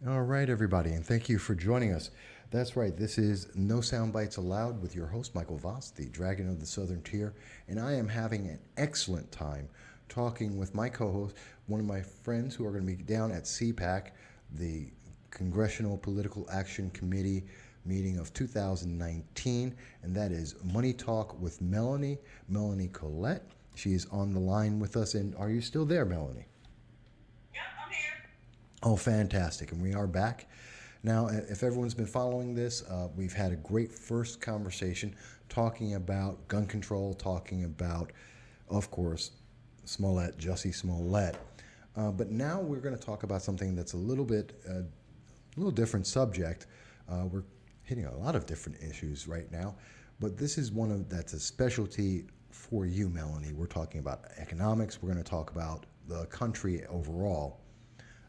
All right, everybody, and thank you for joining us. That's right, this is No Soundbites Allowed with your host, Michael Voss, the Dragon of the Southern Tier, and I am having an excellent time talking with my co host, one of my friends who are going to be down at CPAC, the Congressional Political Action Committee meeting of 2019, and that is Money Talk with Melanie Collette. She is on the line with us, and are you still there, Melanie? Yep, I'm here. Oh, fantastic. And we are back. Now, if everyone's been following this, we've had a great first conversation talking about gun control, talking about, of course, Smollett, Jussie Smollett. But now we're going to talk about something that's a little different subject. We're hitting a lot of different issues right now, but this is one of that's a specialty for you, Melanie. We're talking about economics. We're going to talk about the country overall.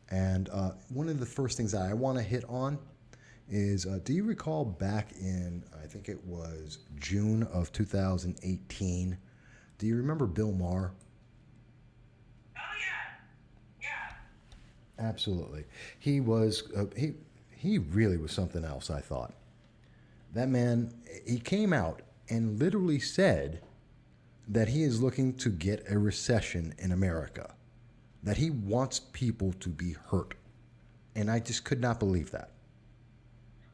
And one of the first things that I want to hit on is do you recall back in, I think it was June of 2018? Do you remember Bill Maher? Oh yeah, yeah. Absolutely. He was, he really was something else, I thought. That man, he came out and literally said that he is looking to get a recession in America, that he wants people to be hurt. And I just could not believe that.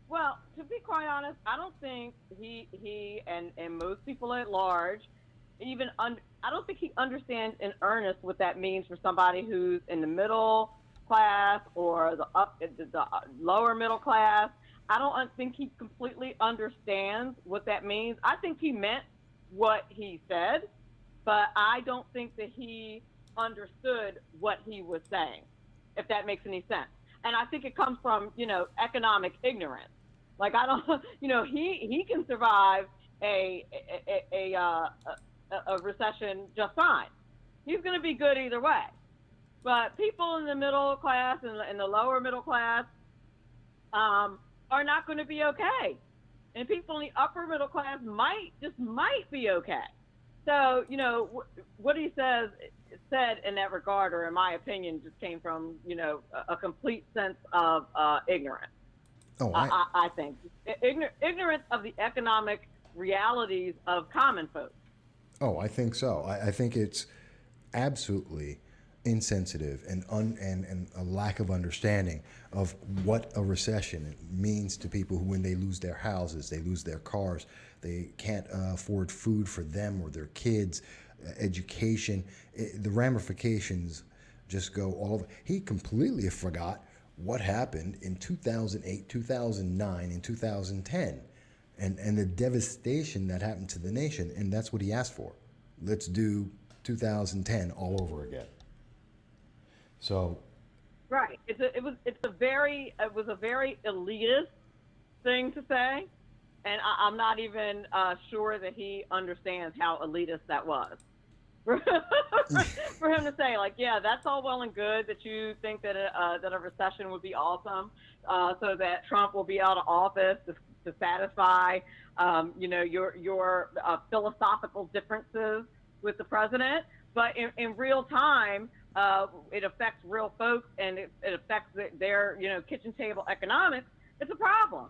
Well, to be quite honest, I don't think he and most people at large I don't think he understands in earnest what that means for somebody who's in the middle class or the lower middle class. I don't think he completely understands what that means. I think he meant what he said, but I don't think that he understood what he was saying, if that makes any sense. And I think it comes from, economic ignorance. Like I don't, he can survive a a, a, a, a recession just fine. He's going to be good either way. But people in the middle class and in the lower middle class are not going to be okay, and people in the upper middle class might be okay. So what he said in that regard, or in my opinion, just came from a complete sense of ignorance. Oh, I think ignorance of the economic realities of common folks. I think so. I think it's absolutely insensitive and a lack of understanding of what a recession means to people who, when they lose their houses, they lose their cars, they can't afford food for them or their kids, education. The ramifications just go all over. He completely forgot what happened in 2008, 2009, and 2010, and the devastation that happened to the nation. And that's what he asked for. Let's do 2010 all over again. So, Right. It was a very elitist thing to say, and I'm not even sure that he understands how elitist that was. For him to say, like, yeah, that's all well and good that you think that a recession would be awesome, so that Trump will be out of office to satisfy your philosophical differences with the president, but in real time, it affects real folks, and it affects their kitchen table economics. It's a problem.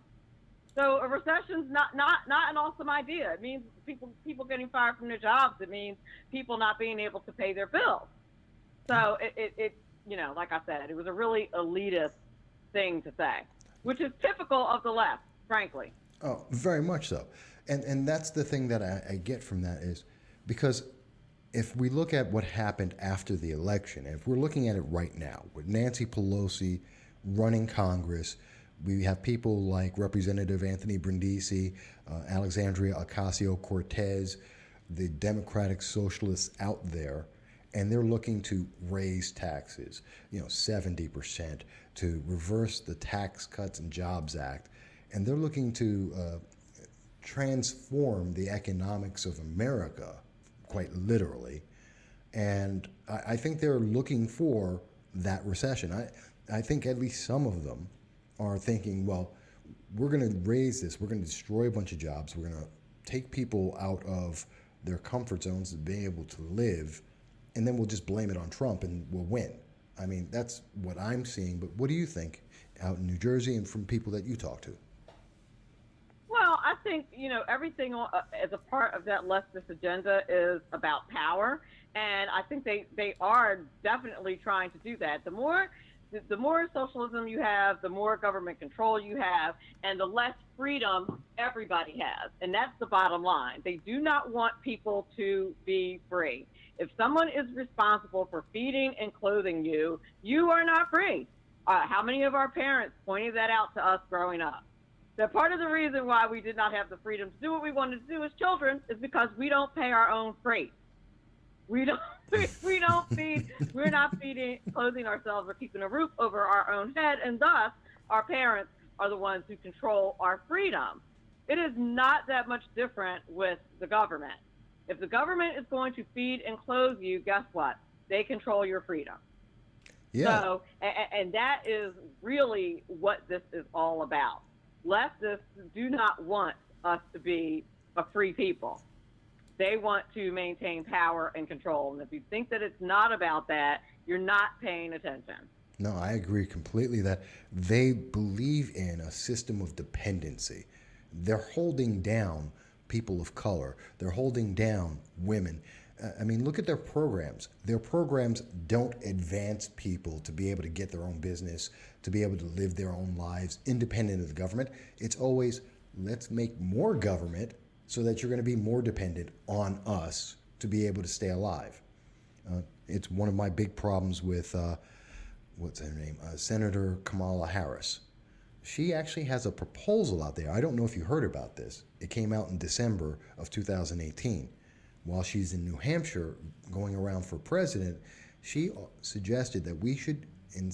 So a recession's not an awesome idea. It means people getting fired from their jobs. It means people not being able to pay their bills. So it like I said, it was a really elitist thing to say, which is typical of the left, frankly. oh, very much so. And that's the thing that I get from that is because if we look at what happened after the election, if we're looking at it right now with Nancy Pelosi running Congress, we have people like Representative Anthony Brindisi, Alexandria Ocasio Cortez, the Democratic Socialists out there, and they're looking to raise taxes, 70%, to reverse the Tax Cuts and Jobs Act, and they're looking to transform the economics of America, quite literally. And I think they're looking for that recession. I think at least some of them are thinking, well, we're going to raise this, we're going to destroy a bunch of jobs, we're going to take people out of their comfort zones of being able to live, and then we'll just blame it on Trump and we'll win. I mean, that's what I'm seeing. But what do you think? out in New Jersey and from people that you talk to? Well, I think, everything as a part of that leftist agenda is about power. And I think they are definitely trying to do that. The more socialism you have, the more government control you have, and the less freedom everybody has. And that's the bottom line. They do not want people to be free. If someone is responsible for feeding and clothing you, you are not free. How many of our parents pointed that out to us growing up? That part of the reason why we did not have the freedom to do what we wanted to do as children is because we don't pay our own freight. We don't we don't feed we're not feeding clothing ourselves or keeping a roof over our own head, and thus our parents are the ones who control our freedom. It is not that much different with the government. If the government is going to feed and clothe you, guess what? They control your freedom. Yeah. So, and that is really what this is all about. Leftists do not want us to be a free people. They want to maintain power and control. And if you think that it's not about that, you're not paying attention. No, I agree completely that they believe in a system of dependency. They're holding down people of color. They're holding down women. I mean, look at their programs. Their programs don't advance people to be able to get their own business, to be able to live their own lives independent of the government. It's always, let's make more government so that you're going to be more dependent on us to be able to stay alive. It's one of my big problems with, what's her name? Senator Kamala Harris. She actually has a proposal out there. I don't know if you heard about this. It came out in December of 2018. While she's in New Hampshire going around for president, she suggested that we should, in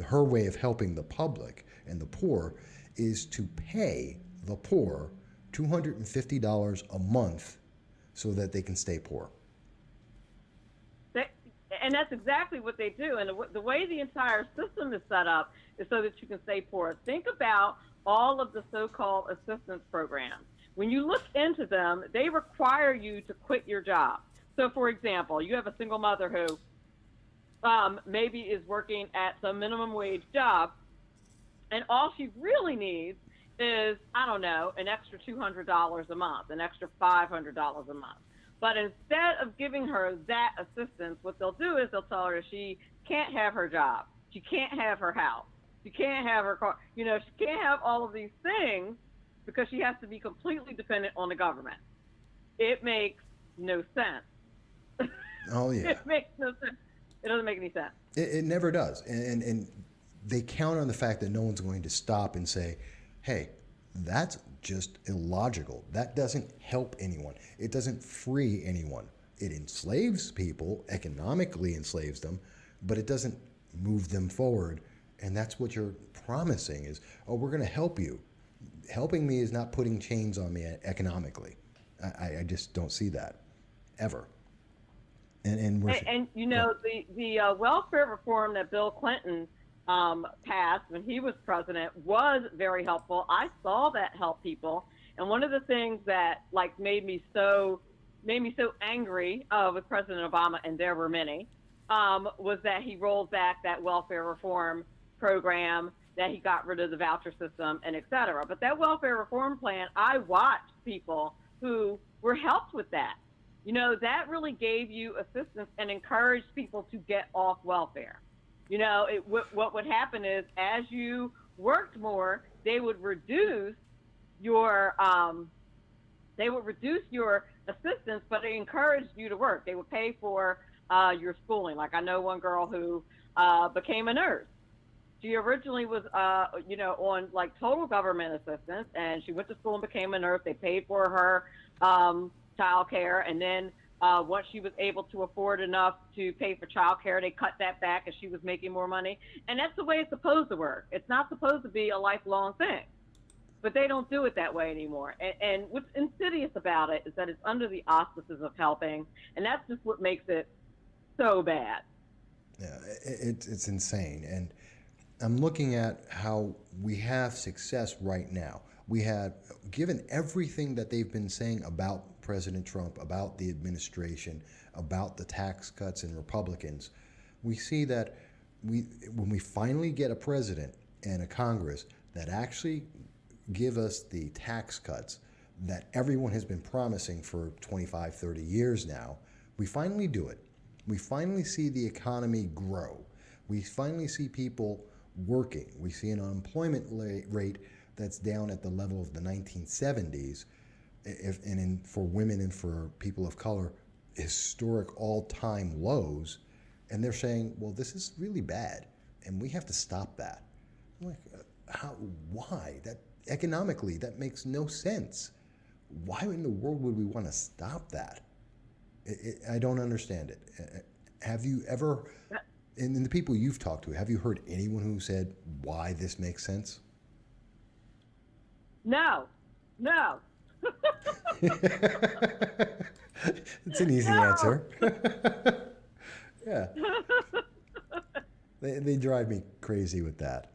her way of helping the public and the poor, is to pay the poor $250 a month so that they can stay poor. And that's exactly what they do. And the way the entire system is set up is so that you can stay poor. Think about all of the so-called assistance programs. When you look into them, they require you to quit your job. So, for example, you have a single mother who maybe is working at some minimum wage job, and all she really needs is, I don't know, an extra $200 a month, an extra $500 a month. But instead of giving her that assistance, what they'll do is they'll tell her she can't have her job, she can't have her house, she can't have her car, she can't have all of these things because she has to be completely dependent on the government. It makes no sense. Oh, yeah. It makes no sense. It doesn't make any sense. It never does. And they count on the fact that no one's going to stop and say, hey, that's just illogical. That doesn't help anyone. It doesn't free anyone. It enslaves people, economically enslaves them, but it doesn't move them forward. And that's what you're promising is, oh, we're going to help you. Helping me is not putting chains on me economically. I just don't see that ever. And the welfare reform that Bill Clinton passed when he was president was very helpful. I saw that help people. And one of the things that made me so angry with President Obama, and there were many, was that he rolled back that welfare reform program, that he got rid of the voucher system, and et cetera. But that welfare reform plan, I watched people who were helped with that. That really gave you assistance and encouraged people to get off welfare. What would happen is, as you worked more, they would reduce your assistance, but they encouraged you to work. They would pay for your schooling. Like, I know one girl who became a nurse. She originally was, on total government assistance, and she went to school and became a nurse. They paid for her child care, and then once she was able to afford enough to pay for child care, they cut that back as she was making more money. And that's the way it's supposed to work. It's not supposed to be a lifelong thing, but they don't do it that way anymore. And what's insidious about it is that it's under the auspices of helping, and that's just what makes it so bad. Yeah, it's insane. And I'm looking at how we have success right now. We had, given everything that they've been saying about President Trump, about the administration, about the tax cuts and Republicans, we see that when we finally get a president and a Congress that actually give us the tax cuts that everyone has been promising for 25, 30 years now, we finally do it. We finally see the economy grow. We finally see people working. We see an unemployment rate that's down at the level of the 1970s, for women and for people of color, historic all-time lows. And they're saying, well, this is really bad, and we have to stop that. I'm like, how? Why? That economically, that makes no sense. Why in the world would we want to stop that? I don't understand it. Have you ever, in the people you've talked to, have you heard anyone who said why this makes sense? No. It's an easy answer. Yeah. They drive me crazy with that.